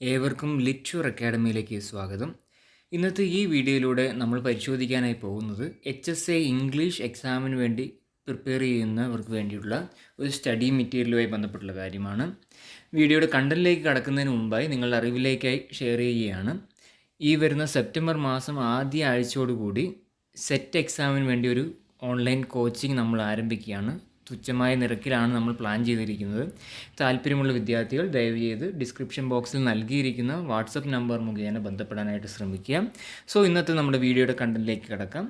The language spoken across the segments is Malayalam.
ഏവർക്കും ലിറ്റ്യൂർ അക്കാഡമിയിലേക്ക് സ്വാഗതം. ഇന്നത്തെ ഈ വീഡിയോയിലൂടെ നമ്മൾ പരിശോധിക്കാനായി പോകുന്നത് HSA ഇംഗ്ലീഷ് എക്സാമിന് വേണ്ടി പ്രിപ്പയർ ചെയ്യുന്നവർക്ക് വേണ്ടിയുള്ള ഒരു സ്റ്റഡി മെറ്റീരിയലുമായി ബന്ധപ്പെട്ടുള്ള കാര്യമാണ്. വീഡിയോയുടെ കണ്ടന്റിലേക്ക് കടക്കുന്നതിന് മുമ്പായി നിങ്ങളുടെ അറിവിലേക്കായി ഷെയർ ചെയ്യുകയാണ്. ഈ വരുന്ന സെപ്റ്റംബർ മാസം ആദ്യ ആഴ്ചയോടുകൂടി സെറ്റ് എക്സാമിന് വേണ്ടി ഒരു ഓൺലൈൻ കോച്ചിങ് നമ്മൾ ആരംഭിക്കുകയാണ്. തുച്ഛമായ നിരക്കിലാണ് നമ്മൾ പ്ലാൻ ചെയ്തിരിക്കുന്നത്. താല്പര്യമുള്ള വിദ്യാർത്ഥികൾ ദയവ് ചെയ്ത് ഡിസ്ക്രിപ്ഷൻ ബോക്സിൽ നൽകിയിരിക്കുന്ന വാട്സപ്പ് നമ്പർ മുഖേന ബന്ധപ്പെടാനായിട്ട് ശ്രമിക്കുക. സോ ഇന്നത്തെ നമ്മുടെ വീഡിയോയുടെ കണ്ടന്റിലേക്ക് കടക്കാം.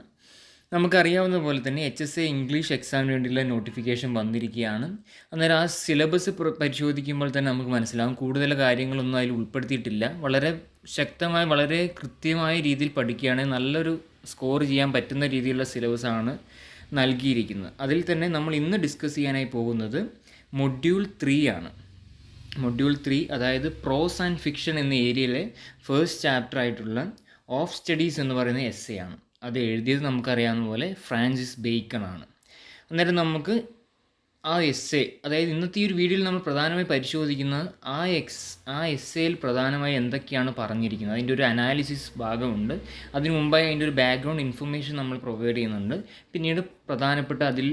നമുക്കറിയാവുന്ന പോലെ തന്നെ HSA ഇംഗ്ലീഷ് എക്സാമിന് വേണ്ടിയുള്ള നോട്ടിഫിക്കേഷൻ വന്നിരിക്കുകയാണ്. അന്നേരം ആ സിലബസ് പരിശോധിക്കുമ്പോൾ തന്നെ നമുക്ക് മനസ്സിലാവും കൂടുതൽ കാര്യങ്ങളൊന്നും അതിൽ ഉൾപ്പെടുത്തിയിട്ടില്ല. വളരെ ശക്തമായി വളരെ കൃത്യമായ രീതിയിൽ പഠിക്കുകയാണെങ്കിൽ നല്ലൊരു സ്കോർ ചെയ്യാൻ പറ്റുന്ന രീതിയിലുള്ള സിലബസാണ് നൽകിയിരിക്കുന്നത്. അതിൽ തന്നെ നമ്മൾ ഇന്ന് ഡിസ്കസ് ചെയ്യാനായി പോകുന്നത് മൊഡ്യൂൾ 3 ആണ്. മൊഡ്യൂൾ 3 അതായത് പ്രോസ് ആൻഡ് ഫിക്ഷൻ എന്ന ഏരിയയിലെ ഫസ്റ്റ് ചാപ്റ്റർ ആയിട്ടുള്ള ഓഫ് സ്റ്റഡീസ് എന്ന് പറയുന്ന എസ്സേ ആണ്. അത് എഴുതിയത് നമുക്കറിയാവുന്ന പോലെ ഫ്രാൻസിസ് ബേക്കൺ ആണ്. അന്നേരം നമുക്ക് ആ എസ്സേ, അതായത് ഇന്നത്തെ ഈ ഒരു വീഡിയോയിൽ നമ്മൾ പ്രധാനമായി പരിശോധിക്കുന്നത് ആ എസ്സേയിൽ പ്രധാനമായി എന്തൊക്കെയാണ് പറഞ്ഞിരിക്കുന്നത്, അതിൻ്റെ ഒരു അനാലിസിസ് ഭാഗമുണ്ട്. അതിനു മുമ്പായി അതിൻ്റെ ഒരു ബാക്ക്ഗ്രൗണ്ട് ഇൻഫർമേഷൻ നമ്മൾ പ്രൊവൈഡ് ചെയ്യുന്നുണ്ട്. പിന്നീട് പ്രധാനപ്പെട്ട അതിൽ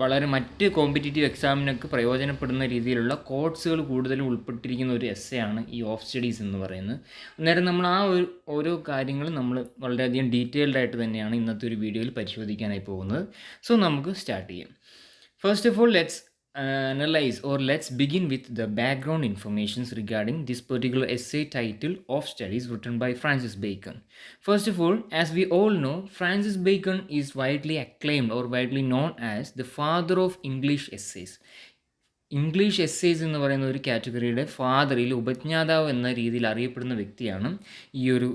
വളരെ മറ്റ് കോമ്പറ്റേറ്റീവ് എക്സാമിനൊക്കെ പ്രയോജനപ്പെടുന്ന രീതിയിലുള്ള കോഡ്സുകൾ കൂടുതലും ഉൾപ്പെട്ടിരിക്കുന്ന ഒരു എസ്സേ ആണ് ഈ ഓഫ് സ്റ്റഡീസ് എന്ന് പറയുന്നത്. അന്നേരം നമ്മൾ ആ ഒരു ഓരോ കാര്യങ്ങളും നമ്മൾ വളരെയധികം ഡീറ്റെയിൽഡ് ആയിട്ട് തന്നെയാണ് ഇന്നത്തെ ഒരു വീഡിയോയിൽ പരിശോധിക്കാനായി പോകുന്നത്. സോ നമുക്ക് സ്റ്റാർട്ട് ചെയ്യാം. First of all, let's begin with the background information regarding this particular essay titled Of Studies written by Francis Bacon. First of all, as we all know, Francis Bacon is widely acclaimed or widely known as the father of English essays. English essays എന്ന് പറയുന്ന ഒരു കാറ്റഗറിയുടെ ഫാദറിൽ ഉപജ്ഞാതാവ് എന്ന രീതിയിൽ അറിയപ്പെടുന്ന വ്യക്തിയാണ് ഈ ഒരു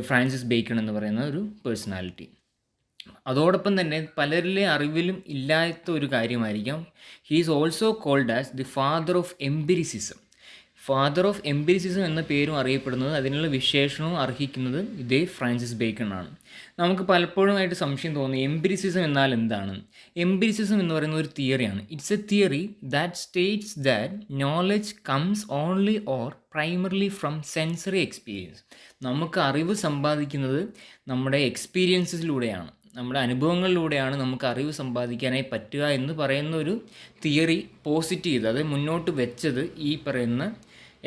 ഫ്രാൻസിസ് ബേക്കൺ എന്ന് പറയുന്ന ഒരു പേഴ്സണാലിറ്റി. അതോടൊപ്പം തന്നെ പലരിലെ അറിവിലും ഇല്ലാത്ത ഒരു കാര്യമായിരിക്കാം, he is also called as the father of empiricism. Father of empiricism എന്ന പേരും അറിയപ്പെടുന്നത്, അതിനുള്ള വിശേഷണവും അർഹിക്കുന്നത് ഇതേ ഫ്രാൻസിസ് ബേക്കൺ ആണ്. നമുക്ക് പലപ്പോഴുമായിട്ട് സംശയം തോന്നി എംപിരിസിസം എന്നാൽ എന്താണ്. എംപിരിസിസം എന്ന് പറയുന്ന ഒരു തിയറിയാണ്. It's a theory that states that knowledge comes only or primarily from sensory experience. നമുക്ക് അറിവ് സമ്പാദിക്കുന്നത് നമ്മുടെ എക്സ്പീരിയൻസിലൂടെയാണ്, നമ്മുടെ അനുഭവങ്ങളിലൂടെയാണ് നമുക്ക് അറിവ് സമ്പാദിക്കാനായി പറ്റുക എന്ന് പറയുന്ന ഒരു തിയറി പോസിറ്റ് ചെയ്ത് അത് മുന്നോട്ട് വെച്ചത് ഈ പറയുന്ന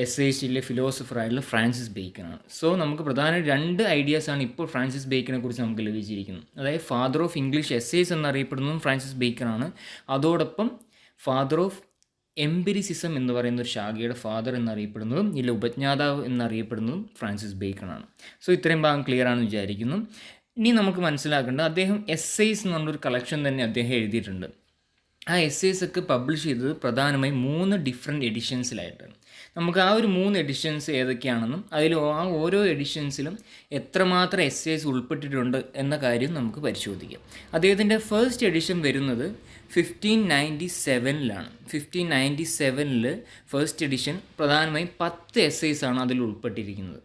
എസ്സേയിസ്റ്റിലെ ഫിലോസഫറായിട്ടുള്ള ഫ്രാൻസിസ് ബേക്കനാണ്. സോ നമുക്ക് പ്രധാന 2 ഐഡിയാസാണ് ഇപ്പോൾ ഫ്രാൻസിസ് ബേക്കനെ കുറിച്ച് നമുക്ക് ലഭിച്ചിരിക്കുന്നത്. അതായത് ഫാദർ ഓഫ് ഇംഗ്ലീഷ് എസ്സേസ് എന്നറിയപ്പെടുന്നതും ഫ്രാൻസിസ് ബേക്കനാണ്. അതോടൊപ്പം ഫാദർ ഓഫ് എംപിരിസിസം എന്ന് പറയുന്ന ഒരു ശാഖയുടെ ഫാദർ എന്നറിയപ്പെടുന്നതും ഇതിലെ ഉപജ്ഞാതാവ് എന്നറിയപ്പെടുന്നതും ഫ്രാൻസിസ് ബേക്കനാണ്. സോ ഇത്രയും ഭാഗം ക്ലിയർ ആണെന്ന് വിചാരിക്കുന്നു. ഇനി നമുക്ക് മനസ്സിലാക്കേണ്ടത് അദ്ദേഹം എസ്സേസ് എന്ന് പറഞ്ഞൊരു കളക്ഷൻ തന്നെ അദ്ദേഹം എഴുതിയിട്ടുണ്ട്. ആ എസ്സേസ് ഒക്കെ പബ്ലിഷ് ചെയ്തത് പ്രധാനമായും 3 ഡിഫറെൻറ്റ് എഡിഷൻസിലായിട്ടാണ്. നമുക്ക് ആ ഒരു 3 എഡിഷൻസ് ഏതൊക്കെയാണെന്നും അതിൽ ആ ഓരോ എഡിഷൻസിലും എത്രമാത്രം എസ്സേസ് ഉൾപ്പെട്ടിട്ടുണ്ട് എന്ന കാര്യം നമുക്ക് പരിശോധിക്കാം. അദ്ദേഹത്തിൻ്റെ ഫസ്റ്റ് എഡിഷൻ വരുന്നത് 1597 1597 ഫസ്റ്റ് എഡിഷൻ പ്രധാനമായും 10 എസ്സേസാണ് അതിൽ ഉൾപ്പെട്ടിരിക്കുന്നത്.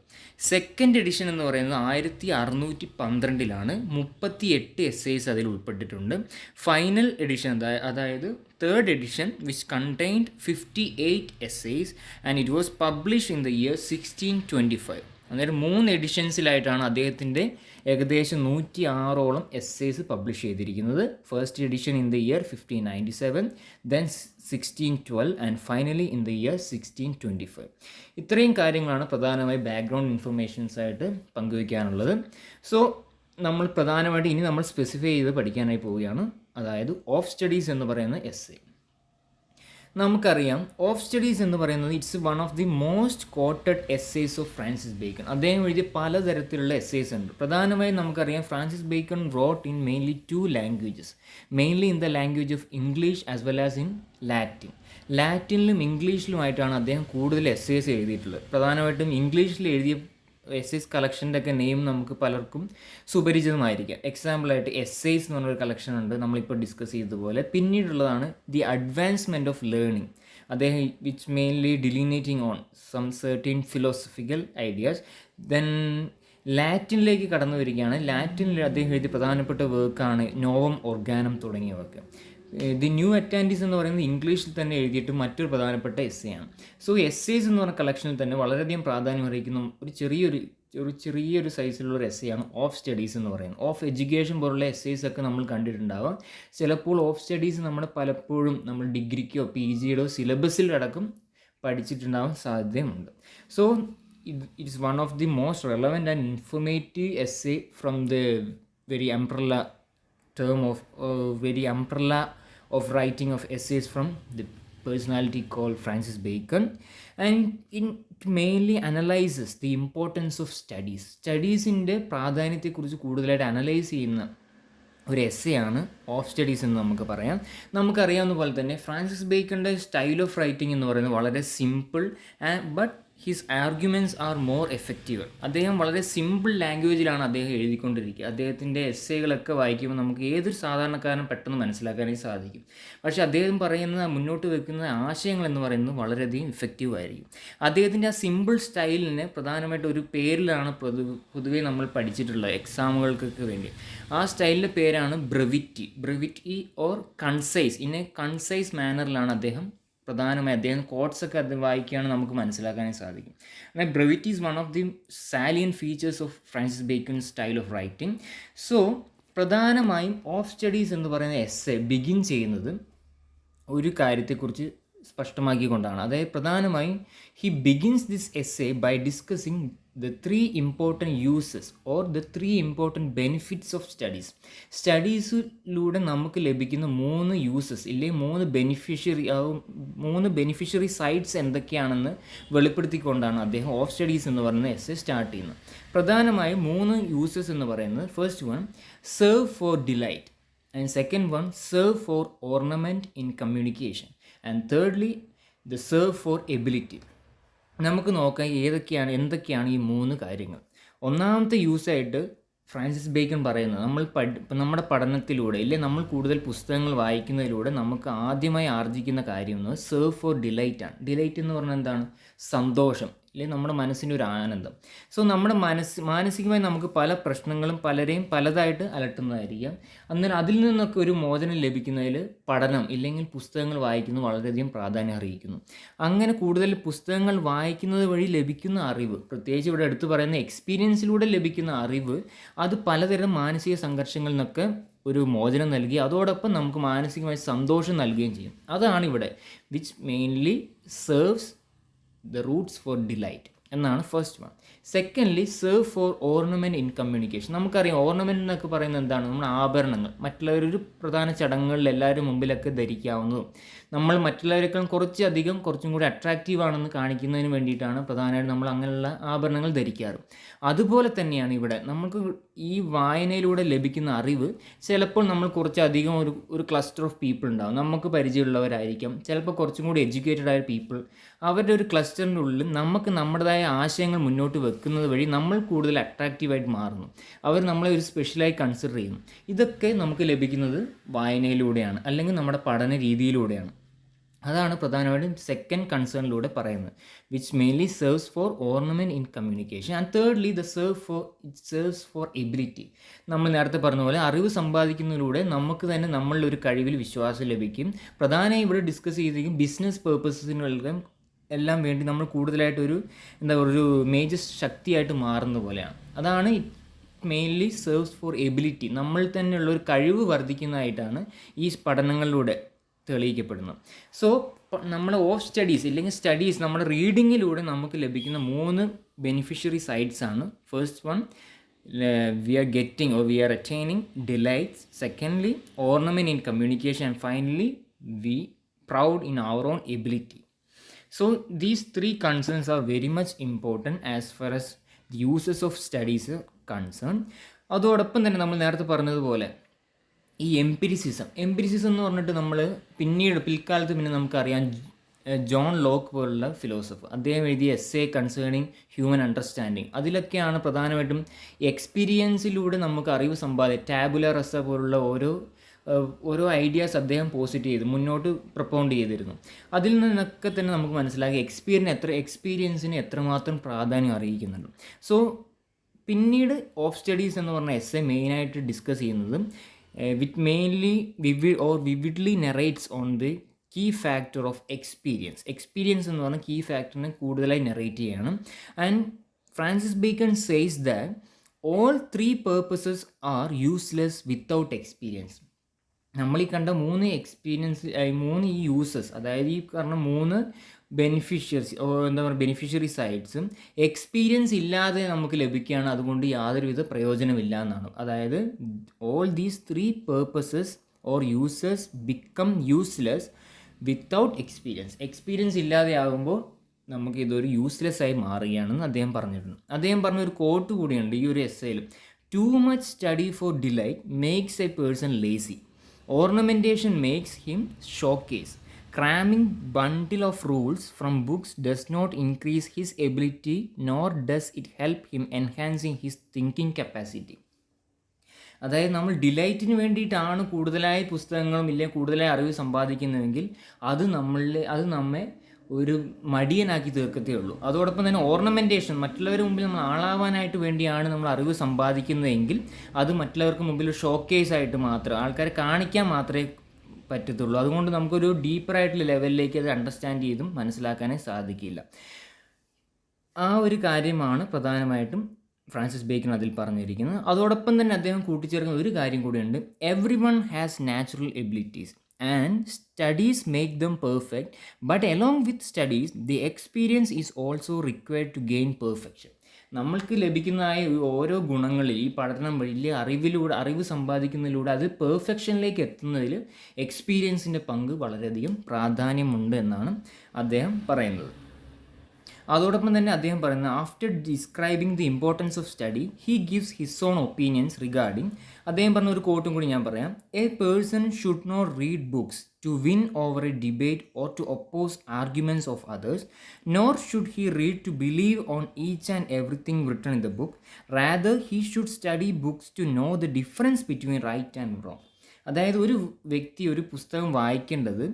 സെക്കൻഡ് എഡിഷൻ എന്ന് പറയുന്നത് 1612 38 എസ്സേസ് അതിൽ ഉൾപ്പെട്ടിട്ടുണ്ട്. ഫൈനൽ എഡിഷൻ അതായത് third edition which contained 58 essays and it was publish in the year 1625. അന്നേരം 3 എഡിഷൻസിലായിട്ടാണ് അദ്ദേഹത്തിൻ്റെ ഏകദേശം 106ഓളം എസ്സേസ് പബ്ലിഷ് ചെയ്തിരിക്കുന്നത്. First edition in the year 1597, then 1612 and finally in the year 1625. ഇത്രയും കാര്യങ്ങളാണ് പ്രധാനമായി ബാക്ക്ഗ്രൗണ്ട് ഇൻഫർമേഷൻസ് ആയിട്ട് പങ്കുവയ്ക്കാനുള്ളത്. സോ നമ്മൾ പ്രധാനമായിട്ട് ഇനി നമ്മൾ സ്പെസിഫൈ ചെയ്ത് പഠിക്കാനായി പോവുകയാണ്, അതായത് ഓഫ് സ്റ്റഡീസ് എന്ന് പറയുന്ന എസ്സേ. നമുക്കറിയാം ഓഫ് സ്റ്റഡീസ് എന്ന് പറയുന്നത് it's one of the most quoted essays of Francis Bacon. അദ്ദേഹം എഴുതിയ പലതരത്തിലുള്ള എസ്സേസ് ഉണ്ട്. പ്രധാനമായും നമുക്കറിയാം Francis Bacon wrote in mainly 2 languages, mainly in the language of English as well as in Latin. ലാറ്റിനിലും ഇംഗ്ലീഷിലുമായിട്ടാണ് അദ്ദേഹം കൂടുതൽ എസ്സേസ് എഴുതിയിട്ടുള്ളത്. പ്രധാനമായിട്ടും ഇംഗ്ലീഷിൽ എഴുതിയ എസ്സേസ് കളക്ഷൻ്റെ ഒക്കെ നെയിം നമുക്ക് പലർക്കും സുപരിചിതമായിരിക്കാം. എക്സാമ്പിളായിട്ട് എസ്സേസ് എന്ന് പറഞ്ഞൊരു കളക്ഷൻ ഉണ്ട്, നമ്മളിപ്പോൾ ഡിസ്കസ് ചെയ്തതുപോലെ. പിന്നീടുള്ളതാണ് ദി അഡ്വാൻസ്മെൻറ്റ് ഓഫ് ലേണിംഗ്, അദ്ദേഹം which mainly delineating on some certain philosophical ideas. Then ലാറ്റിനിലേക്ക് കടന്നു വരികയാണ്. ലാറ്റിനിൽ അദ്ദേഹം എഴുതിയ പ്രധാനപ്പെട്ട വർക്കാണ് നോവം ഓർഗാനം തുടങ്ങിയവർക്ക്. ദി ന്യൂ അറ്റാൻറ്റീസ് എന്ന് പറയുന്നത് ഇംഗ്ലീഷിൽ തന്നെ എഴുതിയിട്ട് മറ്റൊരു പ്രധാനപ്പെട്ട എസ്സേ ആണ്. സോ എസ്സേസ് എന്ന് പറഞ്ഞ കളക്ഷനിൽ തന്നെ വളരെയധികം പ്രാധാന്യം അറിയിക്കുന്ന ഒരു ചെറിയൊരു സൈസിലുള്ള ഒരു എസ്സേ ആണ് ഓഫ് സ്റ്റഡീസ് എന്ന് പറയുന്നത്. ഓഫ് എഡ്യൂക്കേഷൻ പോലുള്ള എസ്സേസ് ഒക്കെ നമ്മൾ കണ്ടിട്ടുണ്ടാവാം. ചിലപ്പോൾ ഓഫ് സ്റ്റഡീസ് പലപ്പോഴും നമ്മൾ ഡിഗ്രിക്കോ പി ജിയുടെയോ സിലബസിലടക്കം പഠിച്ചിട്ടുണ്ടാവാൻ സാധ്യതയുണ്ട്. So it is one of the most relevant and informative essay from the very umbrella term of very umbrella of writing of essays from the personality called Francis Bacon, and it mainly analyzes the importance of സ്റ്റഡീസിൻ്റെ പ്രാധാന്യത്തെക്കുറിച്ച് കൂടുതലായിട്ട് അനലൈസ് ചെയ്യുന്ന ഒരു എസ്സേ ആണ് ഓഫ് സ്റ്റഡീസ് എന്ന് നമുക്ക് പറയാം. നമുക്കറിയാവുന്ന പോലെ തന്നെ ഫ്രാൻസിസ് ബേക്കൻ്റെ സ്റ്റൈൽ ഓഫ് റൈറ്റിംഗ് എന്ന് പറയുന്നത് വളരെ simple but his arguments are more effective. അദ്ദേഹം വളരെ സിമ്പിൾ ലാംഗ്വേജിലാണ് അദ്ദേഹം എഴുതിക്കൊണ്ടിരിക്കുക. അദ്ദേഹത്തിൻ്റെ എസ്സേകളൊക്കെ വായിക്കുമ്പോൾ നമുക്ക് ഏതൊരു സാധാരണക്കാരനും പെട്ടെന്ന് മനസ്സിലാക്കാനായി സാധിക്കും. പക്ഷേ അദ്ദേഹം മുന്നോട്ട് വെക്കുന്ന ആശയങ്ങൾ എന്ന് പറയുന്നത് വളരെയധികം ഇഫക്റ്റീവ് ആയിരിക്കും. അദ്ദേഹത്തിൻ്റെ ആ സിമ്പിൾ സ്റ്റൈലിനെ പ്രധാനമായിട്ട് ഒരു പേരിലാണ് പൊതുവെ നമ്മൾ പഠിച്ചിട്ടുള്ളത് എക്സാമുകൾക്കൊക്കെ വേണ്ടി. ആ സ്റ്റൈലിൻ്റെ പേരാണ് brevity or concise. In a concise മാനറിലാണ് അദ്ദേഹം കോട്ട്സൊക്കെ അത് വായിക്കുകയാണെങ്കിൽ നമുക്ക് മനസ്സിലാക്കാനേ സാധിക്കും. എന്നാൽ brevity is one of the salient features of Francis Bacon style of writing. So പ്രധാനമായും ഓഫ് സ്റ്റഡീസ് എന്ന് പറയുന്ന എസ്സേ ബിഗിൻ ചെയ്യുന്നത് ഒരു കാര്യത്തെക്കുറിച്ച് സ്പഷ്ടമാക്കിക്കൊണ്ടാണ്. അതായത് പ്രധാനമായും he begins this essay by discussing the 3 important uses or the 3 important benefits of studies. സ്റ്റഡീസിലൂടെ നമുക്ക് ലഭിക്കുന്ന 3 യൂസസ് ഇല്ലെങ്കിൽ 3 ബെനിഫിഷ്യറി സൈഡ്സ് എന്തൊക്കെയാണെന്ന് വെളിപ്പെടുത്തിക്കൊണ്ടാണ് അദ്ദേഹം ഓഫ് സ്റ്റഡീസ് എന്ന് പറയുന്ന എസ്സേ സ്റ്റാർട്ട് ചെയ്യുന്നത്. പ്രധാനമായും 3 യൂസസ് എന്ന് പറയുന്നത് first one serve for delight, and second one serve for ornament in communication, and thirdly they serve for ability. നമുക്ക് നോക്കാം എന്തൊക്കെയാണ് ഈ 3 കാര്യങ്ങൾ. ഒന്നാമത്തെ യൂസായിട്ട് ഫ്രാൻസിസ് ബേക്കൺ പറയുന്നത് നമ്മുടെ പഠനത്തിലൂടെ അല്ലെങ്കിൽ നമ്മൾ കൂടുതൽ പുസ്തകങ്ങൾ വായിക്കുന്നതിലൂടെ നമുക്ക് ആദ്യമായി ആർജിക്കുന്ന കാര്യം എന്ന് സെർവ് ഫോർ ഡിലൈറ്റ് ആണ്. ഡിലൈറ്റ് എന്ന് പറഞ്ഞാൽ എന്താണ്? സന്തോഷം, അല്ലെങ്കിൽ നമ്മുടെ മനസ്സിൻ്റെ ഒരു ആനന്ദം. സോ നമ്മുടെ മാനസികമായി നമുക്ക് പല പ്രശ്നങ്ങളും പലരെയും പലതായിട്ട് അലട്ടുന്നതായിരിക്കാം. അന്നേരം അതിൽ നിന്നൊക്കെ ഒരു മോചനം ലഭിക്കുന്നതിൽ പഠനം ഇല്ലെങ്കിൽ പുസ്തകങ്ങൾ വായിക്കുന്നത് വളരെയധികം പ്രാധാന്യം അറിയിക്കുന്നു. അങ്ങനെ കൂടുതൽ പുസ്തകങ്ങൾ വായിക്കുന്നത് വഴി ലഭിക്കുന്ന അറിവ്, പ്രത്യേകിച്ച് ഇവിടെ എടുത്തു പറയുന്ന എക്സ്പീരിയൻസിലൂടെ ലഭിക്കുന്ന അറിവ്, അത് പലതരം മാനസിക സംഘർഷങ്ങളിൽ നിന്നൊക്കെ ഒരു മോചനം നൽകി അതോടൊപ്പം നമുക്ക് മാനസികമായി സന്തോഷം നൽകുകയും ചെയ്യും. അതാണ് ഇവിടെ which mainly serves the roots for delight എന്നാണ് first one. Secondly serve for ornament in communication. നമുക്കറിയാം ഓർണമെൻറ്റ് എന്നൊക്കെ പറയുന്നത് എന്താണ്? നമ്മുടെ ആഭരണങ്ങൾ മറ്റുള്ളവരൊരു പ്രധാന ചടങ്ങുകളിൽ എല്ലാവരും മുമ്പിലൊക്കെ ധരിക്കാവുന്നതും നമ്മൾ മറ്റുള്ളവരെക്കാളും കുറച്ചും കൂടി അട്രാക്റ്റീവ് ആണെന്ന് കാണിക്കുന്നതിന് വേണ്ടിയിട്ടാണ് പ്രധാനമായിട്ട് നമ്മൾ അങ്ങനെയുള്ള ആഭരണങ്ങൾ ധരിക്കാറ്. അതുപോലെ തന്നെയാണ് ഇവിടെ നമുക്ക് ഈ വായനയിലൂടെ ലഭിക്കുന്ന അറിവ്. ചിലപ്പോൾ നമ്മൾ കുറച്ചധികം ഒരു ക്ലസ്റ്റർ ഓഫ് പീപ്പിൾ ഉണ്ടാകും, നമുക്ക് പരിചയമുള്ളവരായിരിക്കാം, ചിലപ്പോൾ കുറച്ചും കൂടി എഡ്യൂക്കേറ്റഡ് ആയ പീപ്പിൾ. അവരുടെ ഒരു ക്ലസ്റ്ററിൻ്റെ ഉള്ളിൽ നമുക്ക് നമ്മുടേതായ ആശയങ്ങൾ മുന്നോട്ട് വെക്കുന്നത് വഴി നമ്മൾ കൂടുതൽ അട്രാക്റ്റീവായിട്ട് മാറുന്നു. അവർ നമ്മളെ ഒരു സ്പെഷ്യലായി കൺസിഡർ ചെയ്യുന്നു. ഇതൊക്കെ നമുക്ക് ലഭിക്കുന്നത് വായനയിലൂടെയാണ് അല്ലെങ്കിൽ നമ്മുടെ പഠന രീതിയിലൂടെയാണ്. അതാണ് പ്രധാനമായിട്ടും സെക്കൻഡ് കൺസേണിലൂടെ പറയുന്നത്, which mainly serves for ornament in communication. And thirdly serves for ability. നമ്മൾ നേരത്തെ പറഞ്ഞ പോലെ അറിവ് സമ്പാദിക്കുന്നതിലൂടെ നമുക്ക് തന്നെ നമ്മളുടെ ഒരു കഴിവിൽ വിശ്വാസം ലഭിക്കും. പ്രധാനമായും ഇവിടെ ഡിസ്കസ് ചെയ്തിരിക്കും ബിസിനസ് പേർപ്പസിനുള്ള എല്ലാം വേണ്ടി നമ്മൾ കൂടുതലായിട്ട് ഒരു മേജർ ശക്തിയായിട്ട് മാറുന്ന പോലെയാണ്. അതാണ് മെയിൻലി സെർവ്സ് ഫോർ എബിലിറ്റി. നമ്മൾ തന്നെയുള്ള ഒരു കഴിവ് വർദ്ധിക്കുന്നതായിട്ടാണ് ഈ പഠനങ്ങളിലൂടെ തെളിയിക്കപ്പെടുന്നത്. സോ നമ്മൾ ഓഫ് സ്റ്റഡീസ് ഇല്ലെങ്കിൽ നമ്മുടെ റീഡിങ്ങിലൂടെ നമുക്ക് ലഭിക്കുന്ന 3 ബെനിഫിഷ്യറി സൈഡ്സ് ആണ്. First one we are attaining delights. Secondly, ornament in communication. And finally, we proud in our own ability. So these 3 concerns are very much important as far as the uses of studies are concerned. അതോടൊപ്പം തന്നെ നമ്മൾ നേരത്തെ പറഞ്ഞതുപോലെ ഈ എംപിരിസിസം എന്ന് പറഞ്ഞിട്ട് നമ്മൾ പിൽക്കാലത്ത് നമുക്കറിയാം ജോൺ ലോക്ക് പോലുള്ള ഫിലോസഫർ, അദ്ദേഹം എഴുതിയ എസ്സേ കൺസേണിങ് ഹ്യൂമൻ അണ്ടർസ്റ്റാൻഡിങ്. അതിലൊക്കെയാണ് പ്രധാനമായിട്ടും എക്സ്പീരിയൻസിലൂടെ നമുക്ക് അറിവ് ടാബുല റസ പോലുള്ള ഓരോ ഐഡിയാസ് അദ്ദേഹം പോസിറ്റ് ചെയ്ത് മുന്നോട്ട് പ്രൊപ്പൗണ്ട് ചെയ്തിരുന്നു. അതിൽ നിന്നൊക്കെ തന്നെ നമുക്ക് മനസ്സിലാക്കി എക്സ്പീരിയൻസിന് എത്രമാത്രം പ്രാധാന്യം അറിയിക്കുന്നുണ്ട്. സോ പിന്നീട് ഓഫ് സ്റ്റഡീസ് എന്ന് പറഞ്ഞ എസ്സേ മെയിനായിട്ട് ഡിസ്കസ് ചെയ്യുന്നത് which mainly vividly narrates on the key factor of experience. Experience എന്ന് പറഞ്ഞാൽ കീ ഫാക്ടറിനെ കൂടുതലായി നെറേറ്റ് ചെയ്യണം. And Francis Bacon says that all three purposes are useless without experience. നമ്മൾ ഈ കണ്ട മൂന്ന് എക്സ്പീരിയൻസ്, മൂന്ന് ഈ യൂസസ്, അതായത് ഈ പറഞ്ഞ മൂന്ന് ബെനിഫിഷ്യറി സൈഡ്സും എക്സ്പീരിയൻസ് ഇല്ലാതെ നമുക്ക് ലഭിക്കുകയാണ്. അതുകൊണ്ട് യാതൊരുവിധ പ്രയോജനമില്ല എന്നാണ്. അതായത് all these three purposes or uses become useless without experience. Experience ഇല്ലാതെ ആകുമ്പോൾ നമുക്ക് ഇതൊരു യൂസ്ലെസ് ആയി മാറുകയാണെന്ന് അദ്ദേഹം പറഞ്ഞിട്ടുണ്ട്. അദ്ദേഹം പറഞ്ഞൊരു കോട്ട് കൂടിയുണ്ട് ഈ ഒരു എസ്സേയിൽ: too much study for delight makes a person lazy. Ornamentation makes him showcase. Cramming bundle of rules from books does not increase his ability, nor does it help him enhancing his thinking capacity. അതായത് നമ്മൾ ഡിലൈറ്റിന് വേണ്ടിയിട്ടാണ് കൂടുതലായി പുസ്തകങ്ങളും ഇല്ലെങ്കിൽ കൂടുതലായി അറിവ് സമ്പാദിക്കുന്നതെങ്കിൽ അത് നമ്മെ ഒരു മടിയനാക്കി തീർക്കത്തേ ഉള്ളൂ. അതോടൊപ്പം തന്നെ ഓർണമെൻറ്റേഷൻ, മറ്റുള്ളവരുടെ മുമ്പിൽ നമ്മൾ ആളാവാനായിട്ട് വേണ്ടിയാണ് നമ്മൾ അറിവ് സമ്പാദിക്കുന്നതെങ്കിൽ അത് മറ്റുള്ളവർക്ക് മുമ്പിൽ ഷോക്കേസ് ആയിട്ട് മാത്രം, ആൾക്കാരെ കാണിക്കാൻ മാത്രമേ പറ്റത്തുള്ളൂ. അതുകൊണ്ട് നമുക്കൊരു ഡീപ്പറായിട്ടുള്ള ലെവലിലേക്ക് അത് അണ്ടർസ്റ്റാൻഡ് ചെയ്തും മനസ്സിലാക്കാനേ സാധിക്കില്ല. ആ ഒരു കാര്യമാണ് പ്രധാനമായിട്ടും ഫ്രാൻസിസ് ബേക്കൺ അതിൽ പറഞ്ഞിരിക്കുന്നത്. അതോടൊപ്പം തന്നെ അദ്ദേഹം കൂട്ടിച്ചേർക്കുന്ന ഒരു കാര്യം കൂടിയുണ്ട്: every one has natural abilities and studies make them perfect, but along with studies the experience is also required to gain perfection. നമ്മൾക്ക് ലഭിക്കുന്നതായ ഓരോ ഗുണങ്ങളിൽ ഈ പഠനം വഴി അറിവ് സമ്പാദിക്കുന്നതിലൂടെ അത് പെർഫെക്ഷനിലേക്ക് എത്തുന്നതിൽ എക്സ്പീരിയൻസിൻ്റെ പങ്ക് വളരെയധികം പ്രാധാന്യമുണ്ട് എന്നാണ് അദ്ദേഹം പറയുന്നത്. അതോടൊപ്പം തന്നെ അദ്ദേഹം പറയുന്നത്, after describing the importance of study he gives his own opinions regarding. അദ്ദേഹം പറഞ്ഞ ഒരു കോട്ടും കൂടി ഞാൻ പറയാം: a person should not read books to win over a debate or to oppose arguments of others, nor should he read to believe on each and everything written in the book. Rather he should study books to know the difference between right and wrong. അതായത് ഒരു വ്യക്തി ഒരു പുസ്തകം വായിക്കേണ്ടത്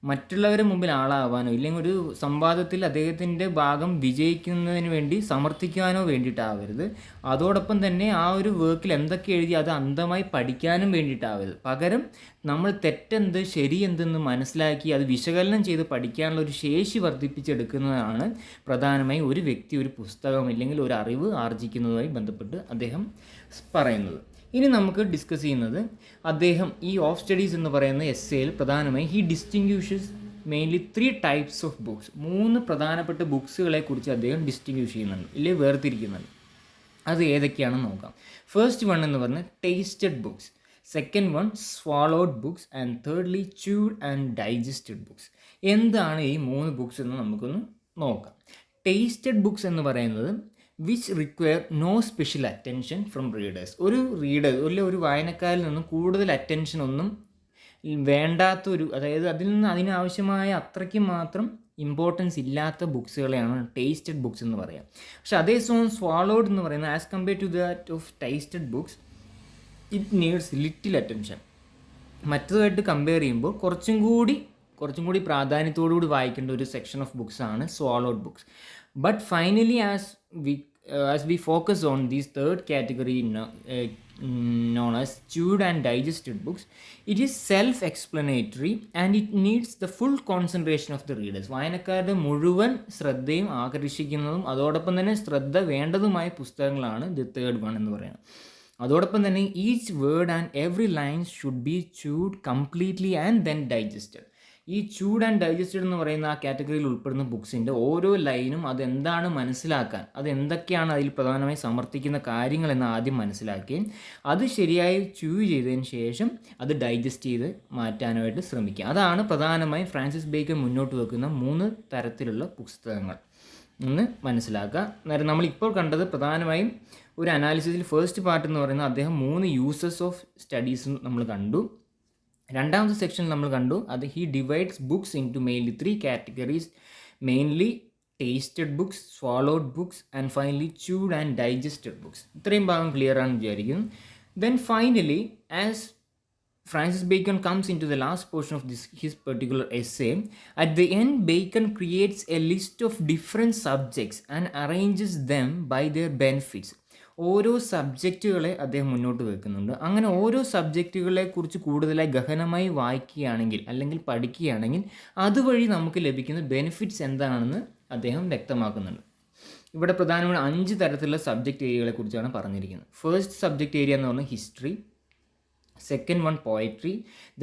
മറ്റുള്ളവരുടെ മുമ്പിൽ ആളാവാനോ ഇല്ലെങ്കിൽ ഒരു സംവാദത്തിൽ അദ്ദേഹത്തിൻ്റെ ഭാഗം വിജയിക്കുന്നതിന് വേണ്ടി സമർത്ഥിക്കാനോ വേണ്ടിയിട്ടാവരുത്. അതോടൊപ്പം തന്നെ ആ ഒരു വർക്കിൽ എന്തൊക്കെ എഴുതി അത് അന്ധമായി പഠിക്കാനും വേണ്ടിയിട്ടാവരുത്. പകരം നമ്മൾ തെറ്റെന്ത് ശരിയെന്തെന്ന് മനസ്സിലാക്കി അത് വിശകലനം ചെയ്ത് പഠിക്കാനുള്ള ഒരു ശേഷി വർദ്ധിപ്പിച്ചെടുക്കുന്നതാണ് പ്രധാനമായി ഒരു വ്യക്തി ഒരു പുസ്തകം ഇല്ലെങ്കിൽ ഒരു അറിവ് ആർജിക്കുന്നതുമായി ബന്ധപ്പെട്ട് അദ്ദേഹം പറയുന്നത്. ഇനി നമുക്ക് ഡിസ്കസ് ചെയ്യുന്നത്, അദ്ദേഹം ഈ ഓഫ് സ്റ്റഡീസ് എന്ന് പറയുന്ന എസ്സേയിൽ പ്രധാനമായും he distinguishes mainly 3 types of books. 3 പ്രധാനപ്പെട്ട ബുക്സുകളെ കുറിച്ച് അദ്ദേഹം ഡിസ്റ്റിങ്ക്യൂഷ് ചെയ്യുന്നുണ്ട്, ഇല്ലെങ്കിൽ വേർതിരിക്കുന്നുണ്ട്. അത് ഏതൊക്കെയാണെന്ന് നോക്കാം. ഫസ്റ്റ് വൺ എന്ന് പറഞ്ഞാൽ tasted books, second one swallowed books, and thirdly ച്യൂഡ് and digested books. എന്താണ് ഈ 3 ബുക്സ് എന്ന് നമുക്കൊന്ന് നോക്കാം. ടേസ്റ്റഡ് ബുക്സ് എന്ന് പറയുന്നത് which require no special attention from readers. ഒരു വായനക്കാരിൽ നിന്നും കൂടുതൽ അറ്റൻഷൻ ഒന്നും വേണ്ടാത്തൊരു, അതായത് അതിനാവശ്യമായ അത്രയ്ക്ക് മാത്രം ഇമ്പോർട്ടൻസ് ഇല്ലാത്ത ബുക്സുകളെയാണ് ടേസ്റ്റഡ് ബുക്സ് എന്ന് പറയാം. പക്ഷെ അതേസമയം സ്വാലോഡ് എന്ന് പറയുന്നത് as compared to that of tasted books it needs little attention. മറ്റതുമായിട്ട് കമ്പയർ ചെയ്യുമ്പോൾ കുറച്ചും കൂടി പ്രാധാന്യത്തോടു കൂടി വായിക്കേണ്ട ഒരു സെക്ഷൻ ഓഫ് ബുക്സ് ആണ് swallowed books. But finally, as we focus on this third category known as chewed and digested books, it is self-explanatory and it needs the full concentration of the readers. വായനക്കാരുടെ മുഴുവൻ ശ്രദ്ധയും ആകർഷിക്കുന്നതും അതോടൊപ്പം തന്നെ ശ്രദ്ധ വേണ്ടതുമായ പുസ്തകങ്ങളാണ് ദി തേർഡ് വൺ എന്ന് പറയുന്നത്. അതോടൊപ്പം തന്നെ each word and every lines should be ച്യൂഡ് completely and then digested. ഈ ച്യൂഡ് ആൻഡ് ഡൈജസ്റ്റഡ് എന്ന് പറയുന്ന ആ കാറ്റഗറിയിൽ ഉൾപ്പെടുന്ന ബുക്സിൻ്റെ ഓരോ ലൈനും അതെന്താണ് മനസ്സിലാക്കാൻ, അതെന്തൊക്കെയാണ് അതിൽ പ്രധാനമായി സമർത്ഥിക്കുന്ന കാര്യങ്ങളെന്ന് ആദ്യം മനസ്സിലാക്കുകയും അത് ശരിയായി ച്യൂ ചെയ്തതിന് ശേഷം അത് ഡൈജസ്റ്റ് ചെയ്ത് മാറ്റാനായിട്ട് ശ്രമിക്കുക. അതാണ് പ്രധാനമായും ഫ്രാൻസിസ് ബേക്കൺ മുന്നോട്ട് വെക്കുന്ന 3 തരത്തിലുള്ള പുസ്തകങ്ങൾ എന്ന് മനസ്സിലാക്കുക. അന്നേരം നമ്മളിപ്പോൾ കണ്ടത് പ്രധാനമായും ഒരു അനാലിസിസിൽ ഫസ്റ്റ് പാർട്ട് എന്ന് പറയുന്നത് അദ്ദേഹം 3 യൂസസ് ഓഫ് സ്റ്റഡീസ് നമ്മൾ കണ്ടു. രണ്ടാമത്തെ സെക്ഷൻ നമ്മൾ കണ്ടു അത് he divides books into mainly 3 categories, mainly tasted books, swallowed books and finally chewed and digested books. ഇത്രയും ഭാഗം ക്ലിയർ ആണെന്ന് വിചാരിക്കുന്നു. Then finally as Francis Bacon comes into the last portion of his particular essay. At the end, Bacon creates a list of different subjects and arranges them by their benefits. ഓരോ സബ്ജക്റ്റുകളെ അദ്ദേഹം മുന്നോട്ട് വെക്കുന്നുണ്ട്. അങ്ങനെ ഓരോ സബ്ജക്റ്റുകളെക്കുറിച്ച് കൂടുതലായി ഗഹനമായി വായിക്കുകയാണെങ്കിൽ അല്ലെങ്കിൽ പഠിക്കുകയാണെങ്കിൽ അതുവഴി നമുക്ക് ലഭിക്കുന്ന ബെനിഫിറ്റ്സ് എന്താണെന്ന് അദ്ദേഹം വ്യക്തമാക്കുന്നുണ്ട്. ഇവിടെ പ്രധാനമായും 5 തരത്തിലുള്ള സബ്ജക്റ്റ് ഏരിയകളെക്കുറിച്ചാണ് പറഞ്ഞിരിക്കുന്നത്. ഫസ്റ്റ് സബ്ജക്റ്റ് ഏരിയ എന്ന് പറഞ്ഞാൽ history, second one poetry,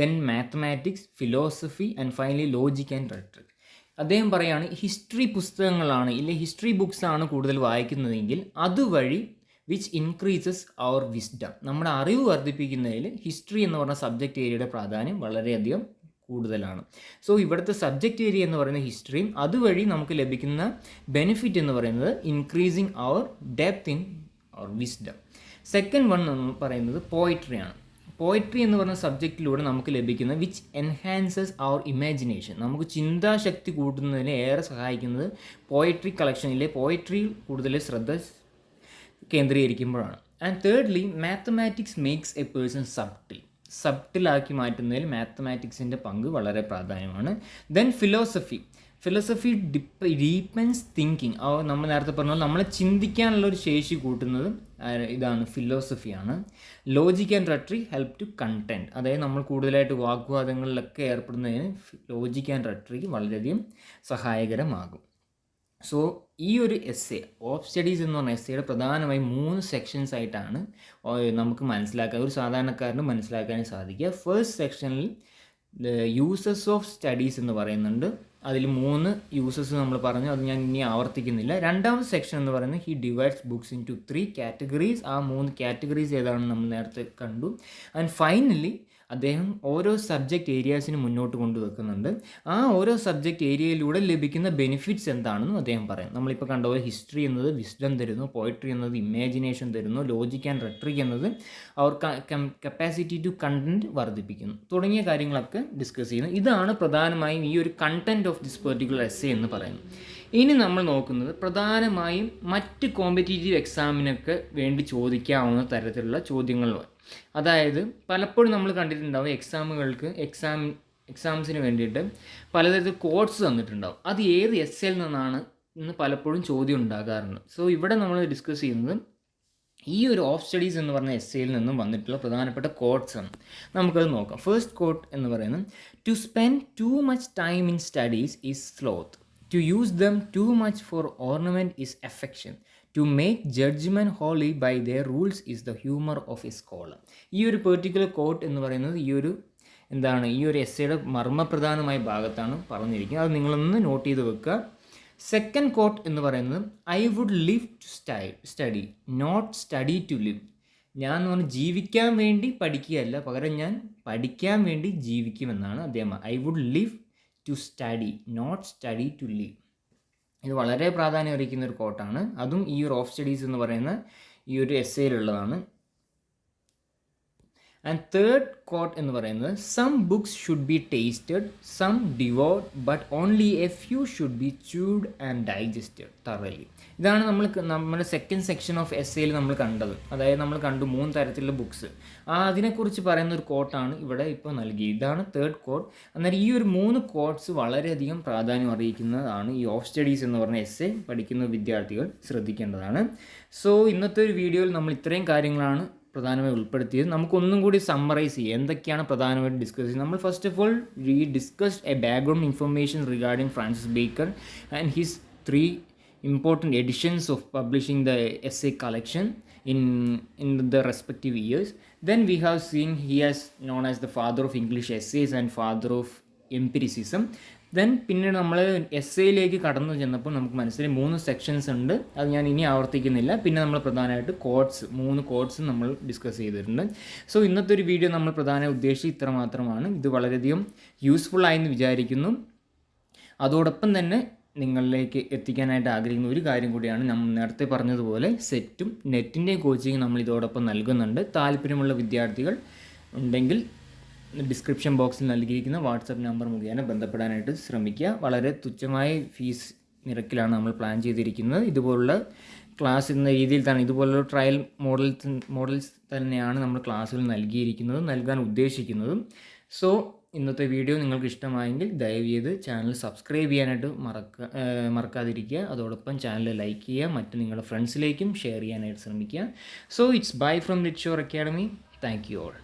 then mathematics, philosophy and finally logic and rhetoric. അദ്ദേഹം പറയുകയാണ് ഹിസ്റ്ററി പുസ്തകങ്ങളാണ് ഇല്ലെങ്കിൽ ഹിസ്റ്ററി ബുക്സ് ആണ് കൂടുതൽ വായിക്കുന്നതെങ്കിൽ അതുവഴി വിച്ച് ഇൻക്രീസസ് അവർ വിസ്ഡം, നമ്മുടെ അറിവ് വർദ്ധിപ്പിക്കുന്നതിൽ ഹിസ്റ്ററി എന്ന് പറഞ്ഞ സബ്ജക്റ്റ് ഏരിയയുടെ പ്രാധാന്യം വളരെയധികം കൂടുതലാണ്. സോ ഇവിടുത്തെ സബ്ജക്റ്റ് ഏരിയ എന്ന് പറയുന്നത് ഹിസ്റ്ററിയും അതുവഴി നമുക്ക് ലഭിക്കുന്ന ബെനിഫിറ്റ് എന്ന് പറയുന്നത് increasing our depth in our wisdom. Second one എന്ന് പറയുന്നത് പോയിട്രിയാണ്. പോയിട്രി എന്ന് പറഞ്ഞ സബ്ജക്റ്റിലൂടെ നമുക്ക് ലഭിക്കുന്ന വിച്ച് എൻഹാൻസസ് അവർ ഇമാജിനേഷൻ, നമുക്ക് ചിന്താശക്തി കൂട്ടുന്നതിന് ഏറെ സഹായിക്കുന്നത് പോയിട്രി കളക്ഷനിലെ പോയിട്രിയിൽ കൂടുതൽ ശ്രദ്ധ കേന്ദ്രീകരിക്കുമ്പോഴാണ്. And thirdly mathematics makes a person സബ്ട്ടിലാക്കി മാറ്റുന്നതിൽ മാത്തമാറ്റിക്സിൻ്റെ പങ്ക് വളരെ പ്രാധാന്യമാണ്. Then philosophy deepens thinking. നമ്മൾ നേരത്തെ പറഞ്ഞ പോലെ നമ്മളെ ചിന്തിക്കാനുള്ളൊരു ശേഷി കൂട്ടുന്നത് ഇതാണ്, ഫിലോസഫിയാണ്. Logic and rhetoric help to contend, അതായത് നമ്മൾ കൂടുതലായിട്ട് വാഗ്വാദങ്ങളിലൊക്കെ ഏർപ്പെടുന്നതിന് ലോജിക് ആൻഡ് റെട്രിക് വളരെയധികം സഹായകരമാകും. സോ ഈ ഒരു എസ്സേ ഓഫ് സ്റ്റഡീസ് എന്ന് പറഞ്ഞ എസ്സേയുടെ പ്രധാനമായും 3 സെക്ഷൻസ് ആയിട്ടാണ് നമുക്ക് മനസ്സിലാക്കാൻ, ഒരു സാധാരണക്കാരന് മനസ്സിലാക്കാൻ സാധിക്കുക. ഫസ്റ്റ് സെക്ഷനിൽ യൂസസ് ഓഫ് സ്റ്റഡീസ് എന്ന് പറയുന്നുണ്ട്. അതിൽ 3 യൂസസ് നമ്മൾ പറഞ്ഞു, അത് ഞാൻ ഇനി ആവർത്തിക്കുന്നില്ല. രണ്ടാമത്തെ സെക്ഷൻ എന്ന് പറയുന്നത് he divides books into 3 categories. ആ 3 കാറ്റഗറീസ് ഏതാണെന്ന് നമ്മൾ നേരത്തെ കണ്ടു. ആൻഡ് ഫൈനലി അദ്ദേഹം ഓരോ സബ്ജക്റ്റ് ഏരിയാസിന് മുന്നോട്ട് കൊണ്ടുവെക്കുന്നുണ്ട്. ആ ഓരോ സബ്ജക്റ്റ് ഏരിയയിലൂടെ ലഭിക്കുന്ന ബെനിഫിറ്റ്സ് എന്താണെന്നും അദ്ദേഹം പറയും. നമ്മളിപ്പോൾ കണ്ടപോലെ ഹിസ്റ്ററി എന്നത് വിസ്ഡം തരുന്നു, പോയിട്രി എന്നത് ഇമാജിനേഷൻ തരുന്നു, ലോജിക് ആൻഡ് റെട്രിക് എന്നത് അവർ കപ്പാസിറ്റി ടു കണ്ടൻറ്റ് വർദ്ധിപ്പിക്കുന്നു തുടങ്ങിയ കാര്യങ്ങളൊക്കെ ഡിസ്കസ് ചെയ്യുന്നു. ഇതാണ് പ്രധാനമായും ഈ ഒരു content of this particular essay എന്ന് പറയുന്നത്. ഇനി നമ്മൾ നോക്കുന്നത് പ്രധാനമായും മറ്റ് കോമ്പറ്റീറ്റീവ് എക്സാമിനൊക്കെ വേണ്ടി ചോദിക്കാവുന്ന തരത്തിലുള്ള ചോദ്യങ്ങളാണ്. അതായത് പലപ്പോഴും നമ്മൾ കണ്ടിട്ടുണ്ടാവും എക്സാംസിന് വേണ്ടിയിട്ട് പലതരത്തിൽ കോഡ്സ് തന്നിട്ടുണ്ടാവും. അത് ഏത് എസ്സേയിൽ നിന്നാണ് എന്ന് പലപ്പോഴും ചോദ്യം ഉണ്ടാകാറുണ്ട്. സോ ഇവിടെ നമ്മൾ ഡിസ്കസ് ചെയ്യുന്നത് ഈ ഒരു ഓഫ് സ്റ്റഡീസ് എന്ന് പറഞ്ഞ എസ്സേയിൽ നിന്നും വന്നിട്ടുള്ള പ്രധാനപ്പെട്ട കോഡ്സ് ആണ്. നമുക്കത് നോക്കാം. ഫസ്റ്റ് കോഡ് എന്ന് പറയുന്നത് to spend too much time in studies is sloth, to use them too much for ornament is affectation, to make judgement wholly by their rules is the humour of a scholar. ഈ ഒരു പെർട്ടിക്കുലർ കോട്ട് എന്ന് പറയുന്നത് ഈ ഒരു എസ്സേയുടെ മർമ്മപ്രധാനമായ ഭാഗത്താണ് പറഞ്ഞിരിക്കുന്നത്. അത് നിങ്ങളൊന്ന് നോട്ട് ചെയ്ത് വെക്കുക. സെക്കൻഡ് കോട്ട് എന്ന് പറയുന്നത് I would live to study not study to live. ഞാൻ എന്ന് പറഞ്ഞാൽ ജീവിക്കാൻ വേണ്ടി പഠിക്കുകയല്ല, പകരം ഞാൻ പഠിക്കാൻ വേണ്ടി ജീവിക്കുമെന്നാണ് അദ്ദേഹം. I would live to study not study to live. ഇത് വളരെ പ്രാധാന്യം അർഹിക്കുന്ന ഒരു കോട്ടാണ്. അതും ഈ ഒരു ഓഫ് സ്റ്റഡീസ് എന്ന് പറയുന്ന ഈ ഒരു എസ്സേയിലുള്ളതാണ്. ആൻഡ് തേർഡ് കോട്ട് എന്ന് പറയുന്നത് some books should be tasted, some devoured, but only a few should be chewed and digested thoroughly. ഇതാണ് നമ്മുടെ സെക്കൻഡ് സെക്ഷൻ ഓഫ് എസ്സേയിൽ നമ്മൾ കണ്ടത്. അതായത് നമ്മൾ കണ്ടു 3 തരത്തിലുള്ള ബുക്സ്. അതിനെക്കുറിച്ച് പറയുന്ന ഒരു കോട്ടാണ് ഇവിടെ ഇപ്പോൾ നൽകിയത്. ഇതാണ് തേർഡ് കോട്ട്. അന്നേരം ഈ ഒരു 3 കോട്ട്സ് വളരെയധികം പ്രാധാന്യം അറിയിക്കുന്നതാണ്. ഈ ഓഫ് സ്റ്റഡീസ് എന്ന് പറഞ്ഞ എസ്സേ പഠിക്കുന്ന വിദ്യാർത്ഥികൾ ശ്രദ്ധിക്കേണ്ടതാണ്. സോ ഇന്നത്തെ ഒരു വീഡിയോയിൽ നമ്മൾ ഇത്രയും കാര്യങ്ങളാണ് പ്രധാനമായി ഉൾപ്പെടുത്തിയത്. നമുക്കൊന്നും കൂടി സമ്മറൈസ് ചെയ്യാം എന്തൊക്കെയാണ് പ്രധാനമായിട്ട് ഡിസ്കസ് ചെയ്യുന്നത്. നമ്മൾ first of all discussed A background information regarding Francis bacon and his 3 important editions of publishing the essay collection in the respective years. Then we have seen he is known as the father of English essays and father of empiricism. Then പിന്നീട് നമ്മൾ എസ്സേയിലേക്ക് കടന്നു ചെന്നപ്പോൾ നമുക്ക് മനസ്സിലായി 3 സെക്ഷൻസ് ഉണ്ട്. അത് ഞാൻ ഇനി ആവർത്തിക്കുന്നില്ല. പിന്നെ നമ്മൾ പ്രധാനമായിട്ട് 3 കോഡ്സ് നമ്മൾ ഡിസ്കസ് ചെയ്തിട്ടുണ്ട്. സോ ഇന്നത്തെ ഒരു വീഡിയോ നമ്മൾ പ്രധാന ഉദ്ദേശം ഇത്ര മാത്രമാണ്. ഇത് വളരെയധികം യൂസ്ഫുൾ ആയെന്ന് വിചാരിക്കുന്നു. അതോടൊപ്പം തന്നെ നിങ്ങളിലേക്ക് എത്തിക്കാനായിട്ട് ആഗ്രഹിക്കുന്ന ഒരു കാര്യം കൂടിയാണ്, നമ്മൾ നേരത്തെ പറഞ്ഞതുപോലെ സെറ്റും നെറ്റിൻ്റെയും കോച്ചിങ് നമ്മൾ ഇതോടൊപ്പം നൽകുന്നുണ്ട്. താല്പര്യമുള്ള വിദ്യാർത്ഥികൾ ഉണ്ടെങ്കിൽ ഡിസ്ക്രിപ്ഷൻ ബോക്സിൽ നൽകിയിരിക്കുന്ന വാട്സപ്പ് നമ്പർ മുഖേന ബന്ധപ്പെടാനായിട്ട് ശ്രമിക്കുക. വളരെ തുച്ഛമായ ഫീസ് നിരക്കിലാണ് നമ്മൾ പ്ലാൻ ചെയ്തിരിക്കുന്നത്. ഇതുപോലുള്ള ക്ലാസ് എന്ന രീതിയിൽ തന്നെ ഇതുപോലുള്ള ട്രയൽ മോഡൽസ് തന്നെയാണ് നമ്മൾ ക്ലാസ്സുകൾ നൽകാൻ ഉദ്ദേശിക്കുന്നതും. സോ ഇന്നത്തെ വീഡിയോ നിങ്ങൾക്ക് ഇഷ്ടമായെങ്കിൽ ദയവ് ചെയ്ത് ചാനൽ സബ്സ്ക്രൈബ് ചെയ്യാനായിട്ട് മറക്കാതിരിക്കുക. അതോടൊപ്പം ചാനൽ ലൈക്ക് ചെയ്യുക, മറ്റ് നിങ്ങളുടെ ഫ്രണ്ട്സിലേക്കും ഷെയർ ചെയ്യാനായിട്ട് ശ്രമിക്കുക. So it's bye from Litshore academy. Thank you all.